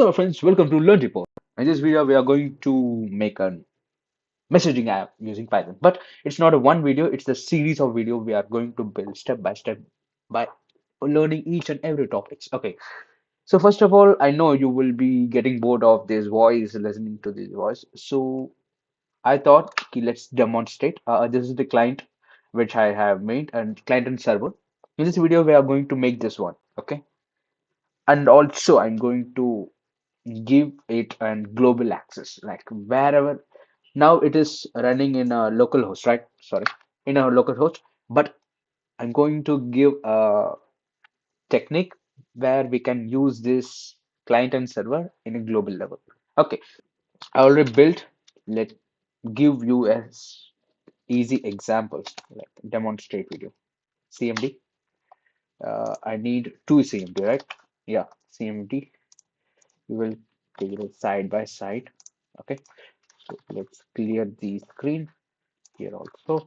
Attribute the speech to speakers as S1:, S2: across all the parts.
S1: Hello friends, welcome to Learn Report. In this video, we are going to make a messaging app using Python. But it's not a one video, it's a series of video we are going to build step by step by learning each and every topics. Okay, so first of all, I know you will be getting bored of this voice, listening to this voice. So I thought, okay, let's demonstrate. This is the client which I have made and client and server. In this video, we are going to make this one. Okay, and also I'm going to give it an global access like wherever now it is running in a local host, right? Sorry, in a local host, but I'm going to give a technique where we can use this client and server in a global level. Okay, I already built. Let give you as easy examples like demonstrate video. CMD. I need two CMD, right? Yeah, CMD. We will take it side by side. Okay, so let's clear the screen here also.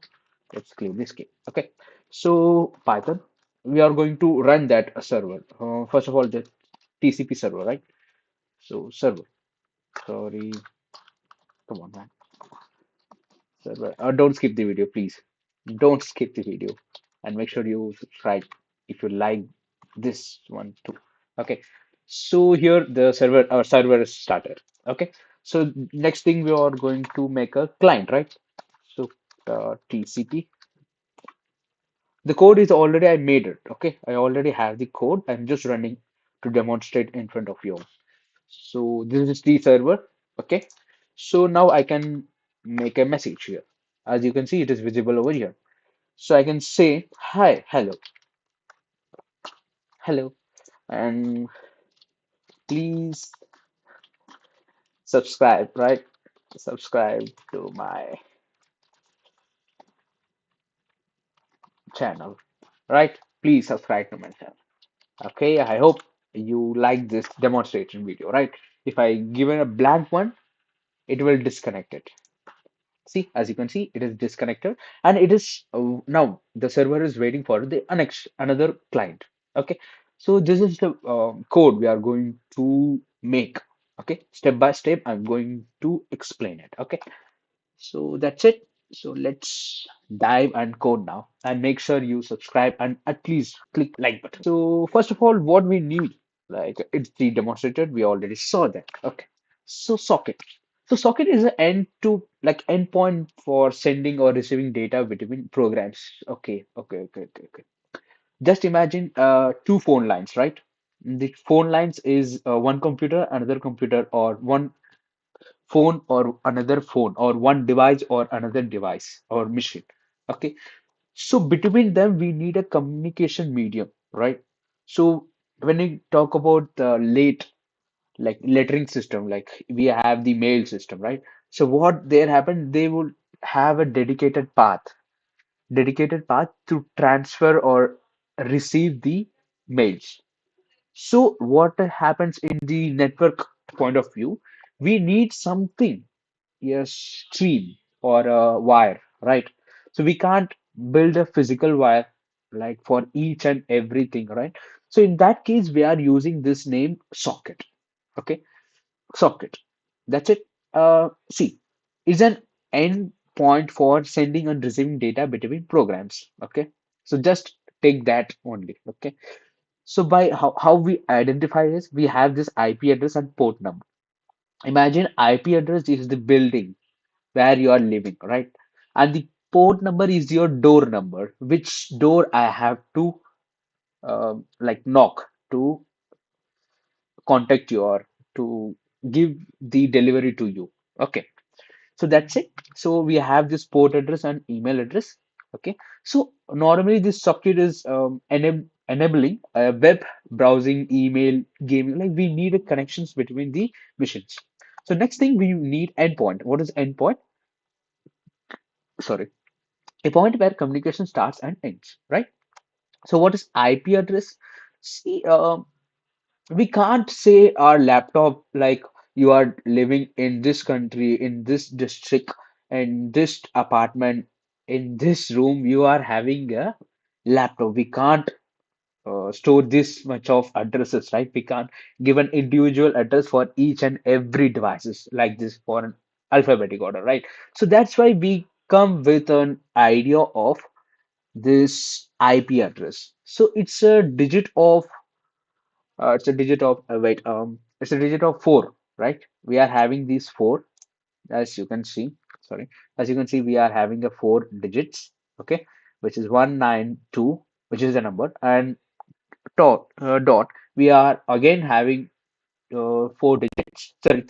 S1: Let's clear this screen. Okay, so Python, we are going to run that server. First of all, the TCP server, right? So server, sorry, come on, man. Server. Don't skip the video, please. Don't skip the video, and make sure you subscribe if you like this one too. Okay, so here the server, our server is started. Okay, so next thing we are going to make a client, right? So TCP. The code is already I made it. Okay, I already have the code. I'm just running to demonstrate in front of you. So this is the server. Okay, so now I can make a message here. As you can see, it is visible over here. So I can say hi, hello, hello, and please subscribe, right? Subscribe to my channel, right? Please subscribe to my channel. Okay, I hope you like this demonstration video, right? If I given a blank one, it will disconnect it. See, as you can see, it is disconnected, and it is now the server is waiting for the another client. Okay, so this is the code we are going to make. Okay, step by step, I'm going to explain it. Okay, so that's it. So let's dive and code now, and make sure you subscribe and at least click like button. So first of all, what we need, like it's the demonstrated, we already saw that. Okay, so socket. So socket is an end to like endpoint for sending or receiving data between programs. Okay. Just imagine two phone lines, right? The phone lines is one computer, another computer, or one phone or another phone, or one device or another device or machine. Okay, so between them we need a communication medium, right? So when we talk about the late like lettering system, like we have the mail system, right? So what there happened, they will have a dedicated path to transfer or receive the mails. So what happens in the network point of view, we need something, a stream or a wire, right? So we can't build a physical wire like for each and everything, right? So in that case, we are using this name socket. Okay, socket. That's it. See, is an end point for sending and receiving data between programs. Okay, so just take that only. Okay, so by how we identify this, we have this IP address and port number. Imagine IP address is the building where you are living, right? And the port number is your door number, which door I have to like knock to contact you or to give the delivery to you. Okay, so that's it. So we have this port address and email address. Okay, so normally this socket is enabling web browsing, email, gaming. Like we need a connections between the machines. So next thing we need endpoint. What is endpoint? Sorry, a point where communication starts and ends, right? So what is IP address? See, we can't say our laptop like you are living in this country, in this district, in this apartment, in this room, you are having a laptop. We can't store this much of addresses, right? We can't give an individual address for each and every devices like this for an alphabetic order, right? So that's why we come with an idea of this IP address. So it's a digit of four, right? We are having these four, as you can see. Sorry, as you can see, we are having a four digits, okay, which is 192, which is the number, and dot. We are again having four digits, sorry,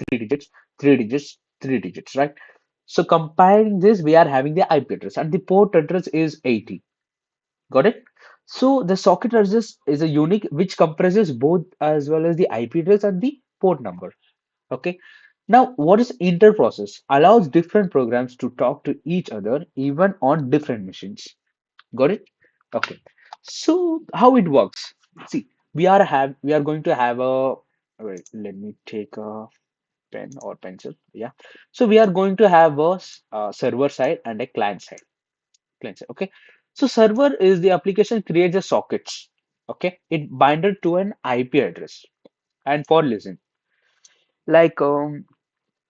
S1: three digits, right? So comparing this, we are having the IP address, and the port address is 80. Got it? So the socket address is a unique which compresses both as well as the IP address and the port number. Okay. Now, what is interprocess? Allows different programs to talk to each other even on different machines. Got it? Okay. So how it works? See, we are going to have a wait, let me take a pen or pencil. Yeah. So we are going to have a server side and a client side. Okay. So server is the application creates the sockets. Okay. It binded to an IP address and for listen. Like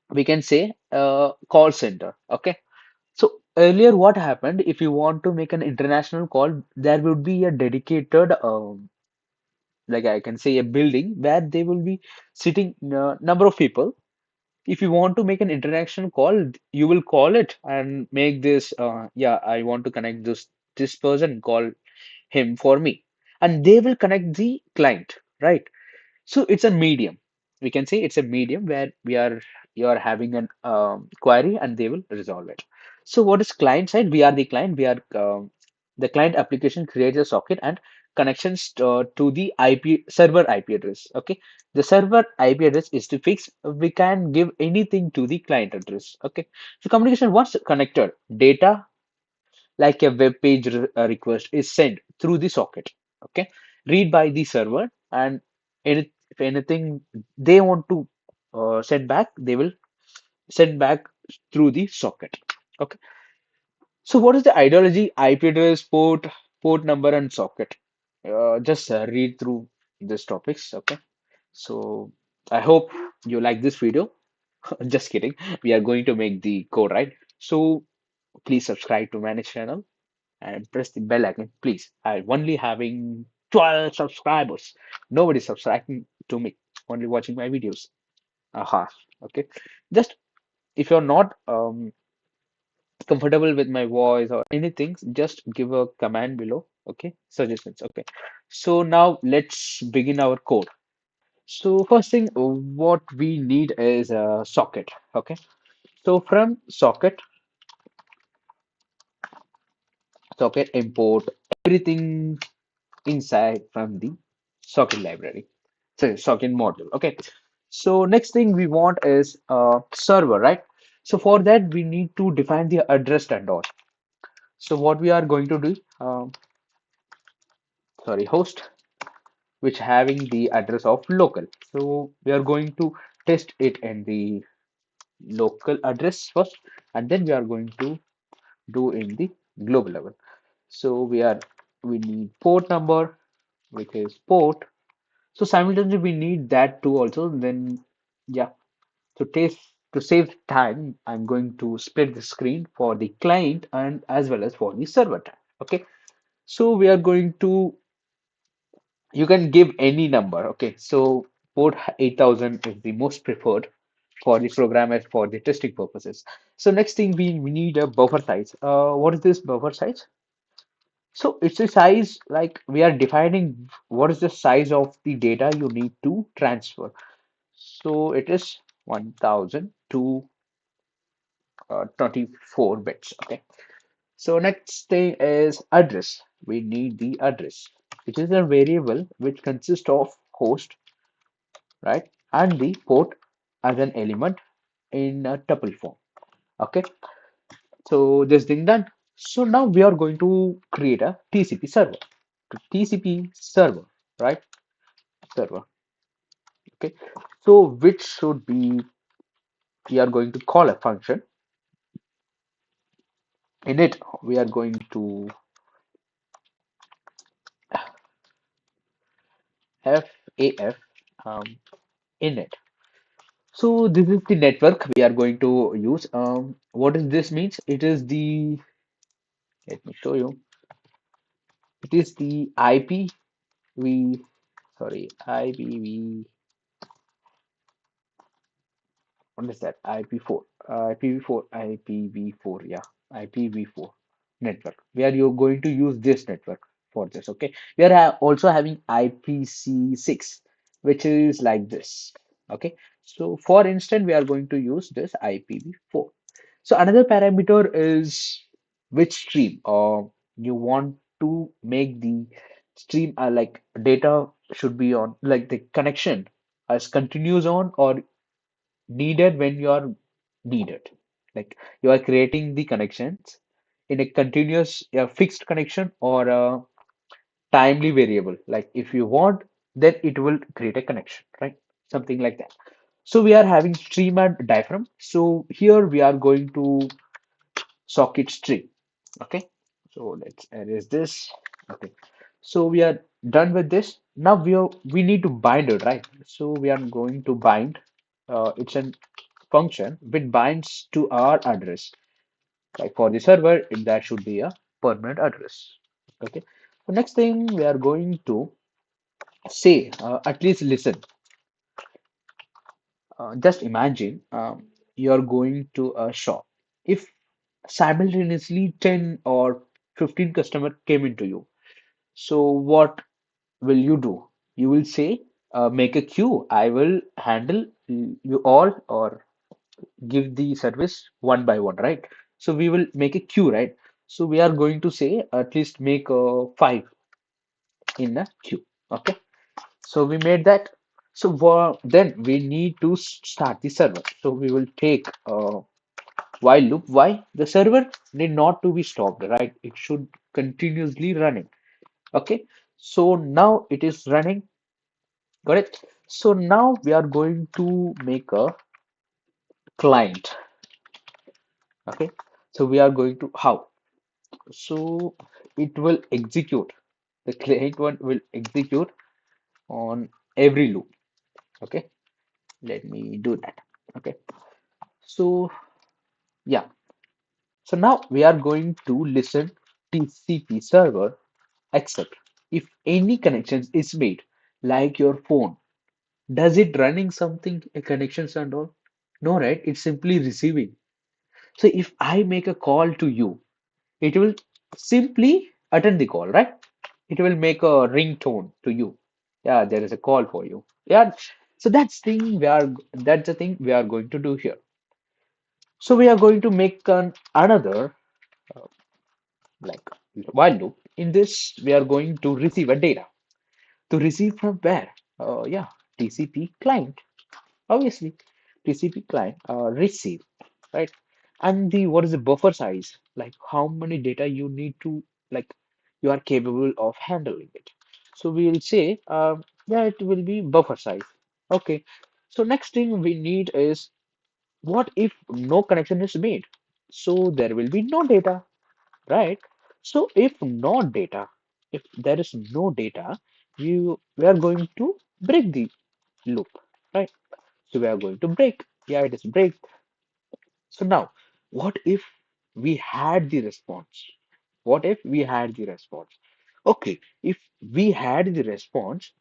S1: we can say call center. Okay. So earlier what happened if you want to make an international call, there would be a dedicated like I can say a building where they will be sitting number of people. If you want to make an international call, you will call it and make this yeah, I want to connect this person, call him for me, and they will connect the client, right? So it's a medium. We can say it's a medium where you are having an query and they will resolve it. So what is client side? We are the client. We are the client application creates a socket and connections to the IP server IP address. Okay, the server IP address is to fix. We can give anything to the client address. Okay, so communication once connected, data like a web page request is sent through the socket. Okay, read by the server, and if anything they want to send back, they will send back through the socket. Okay, so what is the ideology? IP address, port number, and socket. Just read through these topics. Okay, so I hope you like this video. Just kidding. We are going to make the code, right? So please subscribe to my channel and press the bell icon, please. I'm only having 12 subscribers. Nobody subscribing to me, only watching my videos. Aha. Okay. Just if you're not comfortable with my voice or anything, just give a command below. Okay. Suggestions. Okay. So now let's begin our code. So first thing, what we need is a socket. Okay. So from socket import everything inside from the socket library. Sorry, socket module. Okay. So next thing we want is a server, right? So for that we need to define the address and all. So what we are going to do, sorry, host, which having the address of local. So we are going to test it in the local address first, and then we are going to do in the global level. So we need port number, which is port. So simultaneously we need that too also. Then yeah, to taste to save time, I'm going to split the screen for the client and as well as for the server time. Okay, so we are going to you can give any number. Okay, so port 8000 is the most preferred for the programmers for the testing purposes. So next thing we need a buffer size. What is this buffer size? So it's a size like we are defining what is the size of the data you need to transfer. So it is 1000 to 24 bits. Okay. So next thing is address. We need the address, which is a variable which consists of host, right, and the port as an element in a tuple form. Okay. So this thing done. So now we are going to create a TCP server. To TCP server, right? Server. Okay. So which should be we are going to call a function. In it, we are going to FAF um, in it. So this is the network we are going to use. What does this means? It is the, let me show you. It is the IPv, sorry, IPv, what is that? IP4, IPv4, IPv4, yeah, IPv4 network. We are you going to use this network for this, okay? We are also having IPC6, which is like this, okay? So for instance, we are going to use this IPv4. So another parameter is which stream you want to make the stream like data should be on, like the connection as continues on or needed when you are needed. Like you are creating the connections in a continuous fixed connection or a timely variable. Like if you want, then it will create a connection, right? Something like that. So we are having stream and diaphragm. So here we are going to socket stream. Okay. So let's erase this. Okay. So we are done with this. Now we need to bind it, right? So we are going to bind. It's a function which binds to our address. Like for the server, that should be a permanent address. Okay. The next thing we are going to say, at least listen. Just imagine you're going to a shop. If simultaneously 10 or 15 customer came into you, so what will you do? You will say, make a queue. I will handle you all or give the service one by one, right? So we will make a queue, right? So we are going to say at least make five in a queue. Okay. So we made that. So then we need to start the server. So we will take while loop. Why? The server need not to be stopped, right? It should continuously running. Okay. So now it is running. Got it? So now we are going to make a client. Okay. So we are going to how? So it will execute. The client one will execute on every loop. Okay. Let me do that. Okay. So yeah. So now we are going to listen TCP server except if any connections is made, like your phone. Does it running something connections and all? No, right? It's simply receiving. So if I make a call to you, it will simply attend the call, right? It will make a ringtone to you. Yeah, there is a call for you. Yeah. So that's the thing we are going to do here. So we are going to make another like while loop. In this, we are going to receive a data. To receive from where? Yeah, TCP client. Obviously, TCP client receive, right? And the what is the buffer size? Like how many data you need to like you are capable of handling it. So we will say, yeah, it will be buffer size. Okay. So next thing we need is what if no connection is made? So there will be no data, right? So if no data, if there is no data, we are going to break the loop, right? So we are going to break. Yeah, it is break. So now, what if we had the response? What if we had the response? Okay, if we had the response,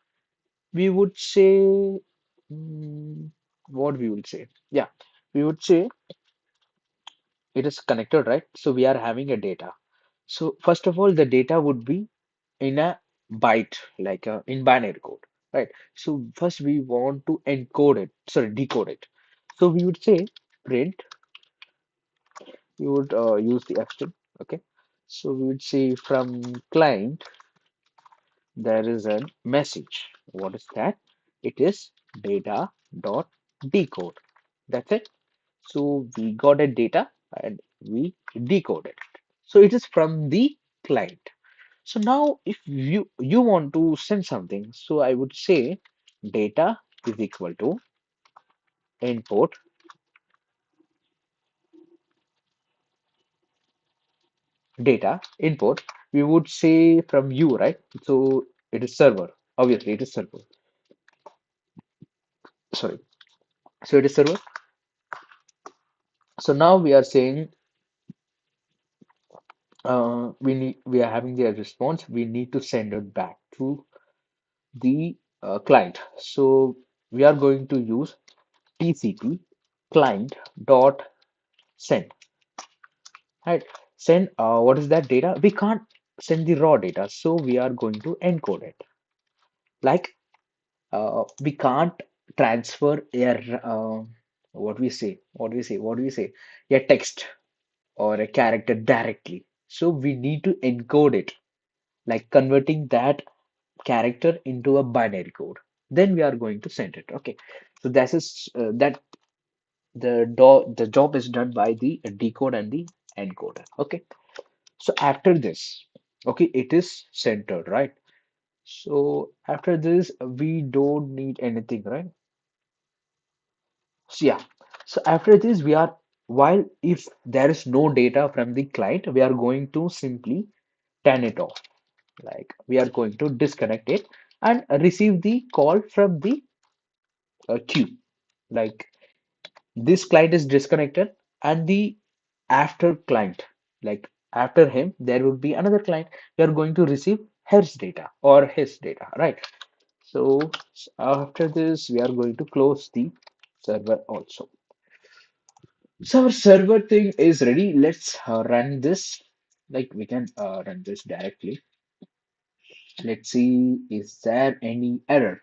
S1: we would say, what we would say? Yeah, we would say it is connected, right? So we are having a data. So first of all, the data would be in a byte, like in binary code, right? So first we want to encode it, sorry, decode it. So we would say print, we would use the F string, okay? So we would say from client, there is a message. What is that? It is data dot decode. That's it. So we got a data and we decoded it. So it is from the client. So now if you want to send something, so I would say data is equal to input data input. We would say from you, right? So it is server. Obviously, it is server. Sorry. So it is server. So now we are saying we are having the response. We need to send it back to the client. So we are going to use TCP client dot send. Right? Send what is that data? We can't send the raw data, so we are going to encode it. Like we can't transfer what do we say? A text or a character directly. So we need to encode it, like converting that character into a binary code. Then we are going to send it. Okay. So that is that the job is done by the decode and the encoder. Okay. So after this, okay, it is centered, right? So after this, we don't need anything, right? So yeah. So after this, we are while if there is no data from the client, we are going to simply turn it off. Like we are going to disconnect it and receive the call from the queue. Like this client is disconnected and the after client, like after him, there will be another client. We are going to receive his data or his data, right? So after this, we are going to close the server also. So our server thing is ready. Let's run this. Like we can run this directly. Let's see, is there any error?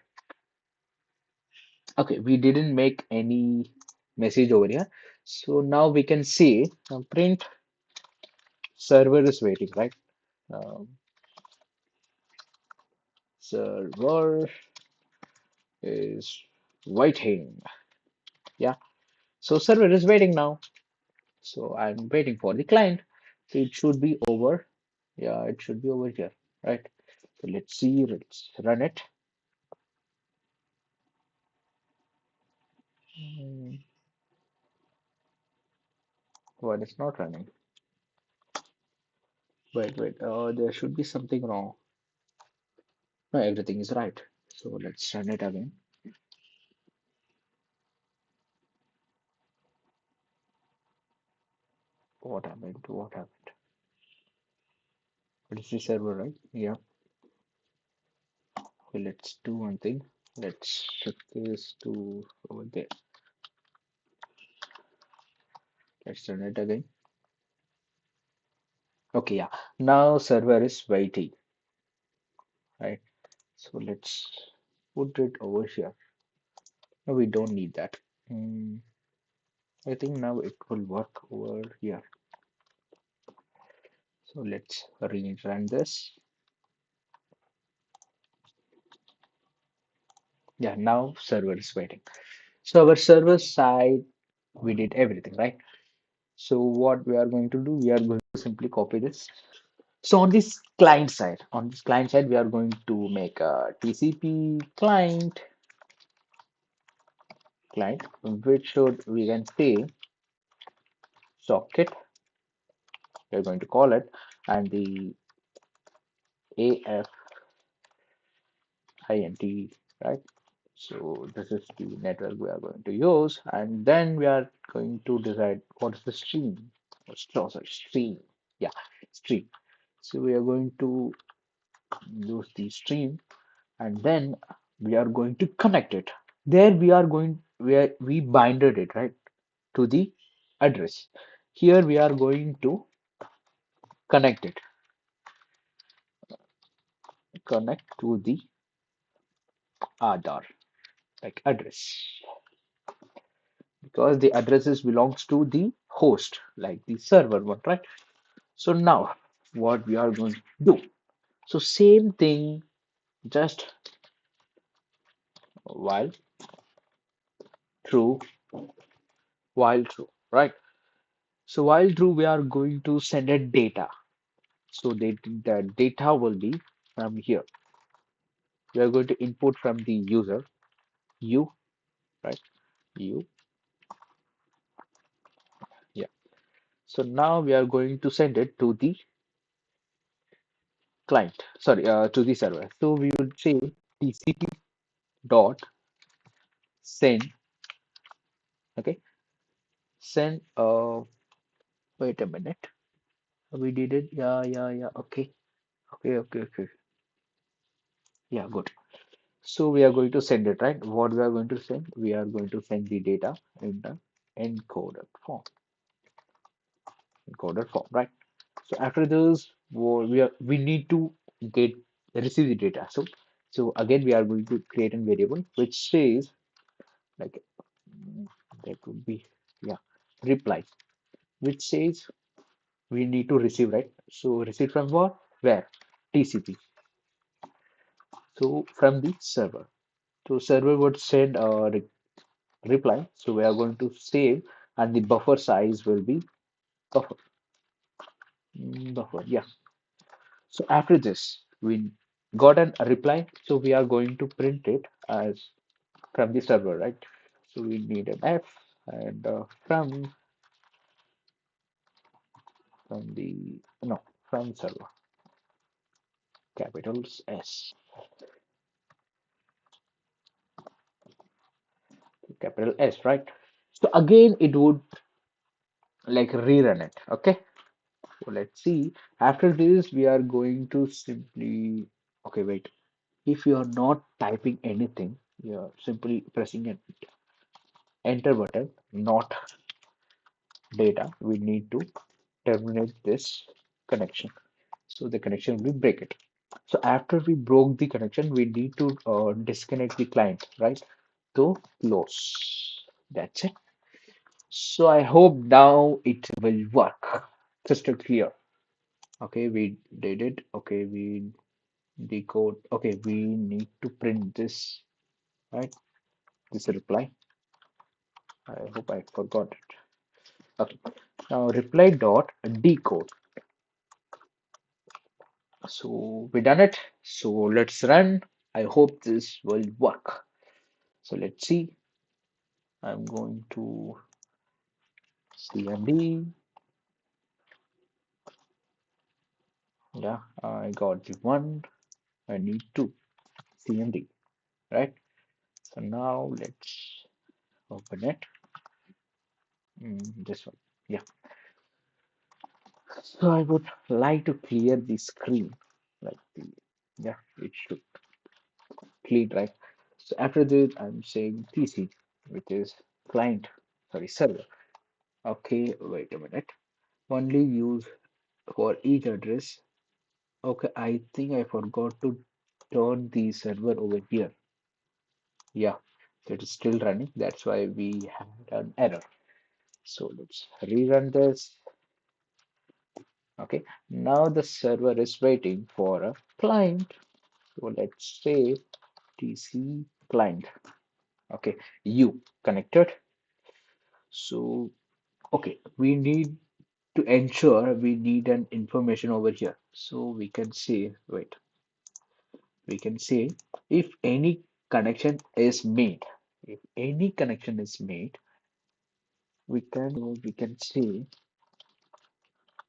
S1: Okay, we didn't make any message over here. So now we can see print server is waiting, right? Um, server is waiting. Yeah. So server is waiting now. So I'm waiting for the client. So it should be over. Yeah, it should be over here, right? So let's see, let's run it. Hmm, Well, it's not running. Wait. There should be something wrong. No, everything is right. So let's run it again. What happened? What happened? It is the server, right? Yeah. Okay, let's do one thing. Let's shift this to over there. Let's run it again. Okay, yeah. Now server is waiting, right? So let's put it over here. No, we don't need that. Hmm, I think now it will work over here. So let's rerun this. Yeah, now server is waiting. So our server side, we did everything, right? So what we are going to do, we are going to simply copy this. So on this client side, we are going to make a TCP client, which should we can say socket. We're going to call it, and the AFINT, right? So this is the network we are going to use, and then we are going to decide what is the stream. Sorry, stream. Yeah, stream. So we are going to use the stream, and then we are going to connect it. There we are going where we binded it, right, to the address. Here we are going to connect it, connect to the Aadhaar, like address, because the addresses belongs to the host, like the server one, right? So now what we are going to do. So same thing, just while true, while true, right? So while true, we are going to send a data. So the data will be from here. We are going to input from the user, you, right? You, yeah. So now we are going to send it to the client, sorry, to the server. So we would say TCP dot send. Okay, send. Wait a minute. We did it. Yeah, yeah, yeah. Okay, okay, okay, okay. Yeah, good. So we are going to send it, right? What we are going to send? We are going to send the data in the encoded form. Encoded form, right? So after this, we need to get receive the data. So again, we are going to create a variable which says like that would be yeah reply, which says we need to receive, right? So receive from what? Where? TCP. So from the server. So server would send a reply. So we are going to save, and the buffer size will be buffer. Buffer, yeah. So after this, we got a reply. So we are going to print it as from the server, right? So we need an F and from the no from server, capitals S, capital S, right? So again, it would like rerun it. Okay. So let's see. After this, we are going to simply okay. Wait. If you are not typing anything, you are simply pressing an enter button, not data. We need to terminate this connection. So the connection will break it. So after we broke the connection, we need to disconnect the client, right? To close. That's it. So I hope now it will work. Crystal clear. Okay, we did it. Okay, we decode. Okay, we need to print this, right? This reply. I hope I forgot it. Okay. Now reply dot decode. So we done it. So let's run. I hope this will work. So let's see. I'm going to CMD. Yeah, I got the one. I need two CMD, right? So now let's open it. This one. Yeah. So I would like to clear the screen. Like the yeah, it should clean, right? So after this, I'm saying PC, which is client, sorry, server. Okay, wait a minute. Only use for each address. Okay, I think I forgot to turn the server over here. Yeah, so it is still running. That's why we had an error. So let's rerun this. Okay, now the server is waiting for a client. So let's say TC client. Okay, you connected. So okay, we need to ensure we need an information over here. So we can say, wait, we can say if any connection is made, if any connection is made, we can say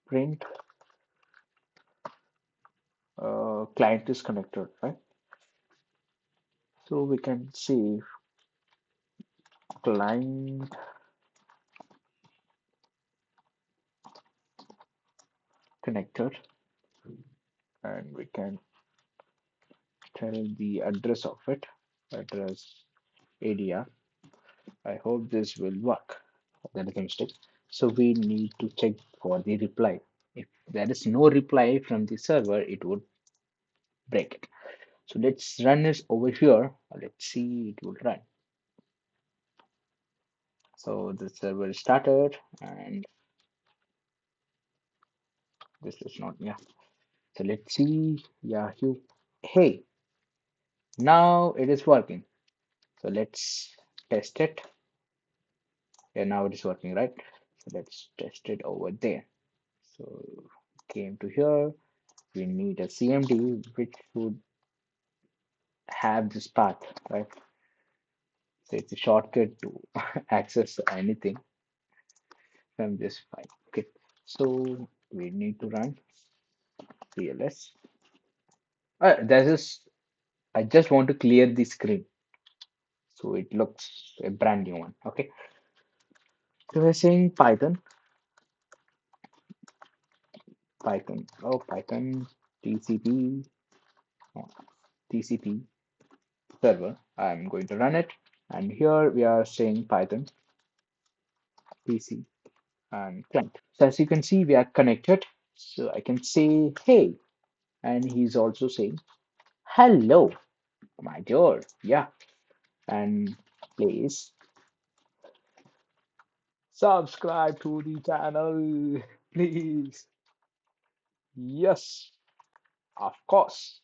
S1: print client is connected, right? So we can say client connected, and we can tell the address of it, address ADR. I hope this will work. That is a mistake. So we need to check for the reply. If there is no reply from the server, it would break it. So let's run this over here. Let's see it will run. So the server started and this is not, yeah. So let's see. Yeah, you. Hey, now it is working. So let's test it. Yeah, now it is working, right? So let's test it over there. So came to here. We need a CMD which would have this path, right? So it's a shortcut to access anything from this file. Okay, so we need to run cls. This is I just want to clear the screen so it looks a brand new one. Okay. So we're saying Python, TCP, uh, TCP server. I'm going to run it. And here we are saying Python, PC, and client. So as you can see, we are connected. So I can say, hey, and he's also saying, hello, my dear. Yeah. And please subscribe to the channel. Please. Yes, of course.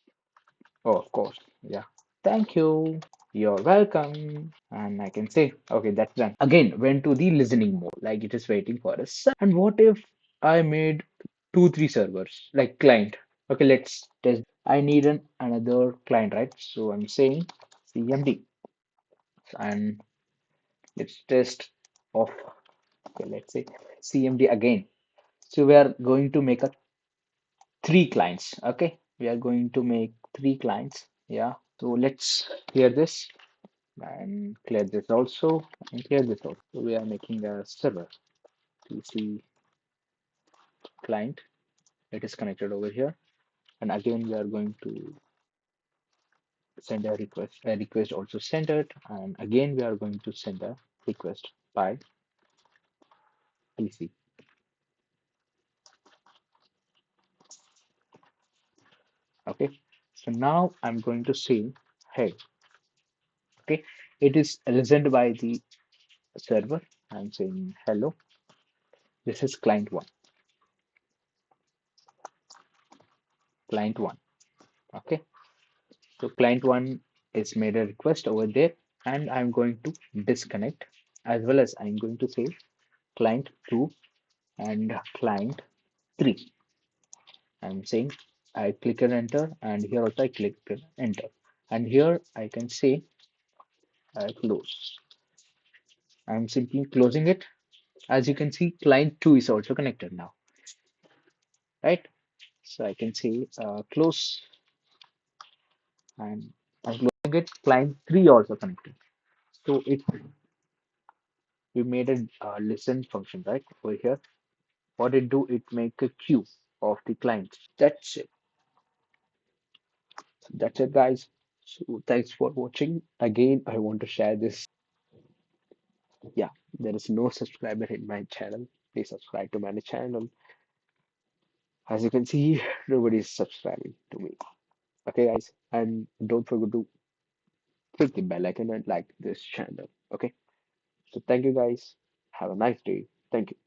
S1: Oh, of course. Yeah. Thank you. You're welcome. And I can say, okay, that's done. Again, went to the listening mode, like it is waiting for us. And what if I made two, three servers, like client? Okay, let's test. I need another client, right? So I'm saying CMD and let's test of, okay, let's say CMD again. So we are going to make a three clients. Okay, we are going to make three clients. Yeah. So let's clear this and clear this also and clear this also. So we are making a server PC client. It is connected over here. And again, we are going to send a request. A request also send it. And again, we are going to send a request by PC. Okay. So now I'm going to say, hey, okay, it is listened by the server. I'm saying hello. This is client one. Client one. Okay. So client one is made a request over there, and I'm going to disconnect as well as I'm going to say client two and client three. I'm saying I click and enter, and here also I click and enter, and here I can say close. I'm simply closing it. As you can see, client two is also connected now, right? So I can say close, and I'm closing it. Client three also connected. So it we made a listen function right over here. What it do? It make a queue of the clients. That's it. That's it, guys. So thanks for watching. Again, I want to share this. Yeah, there is no subscriber in my channel. Please subscribe to my channel. As you can see, nobody is subscribing to me. Okay, guys, and don't forget to click the bell icon and like this channel. Okay, so thank you, guys. Have a nice day. Thank you.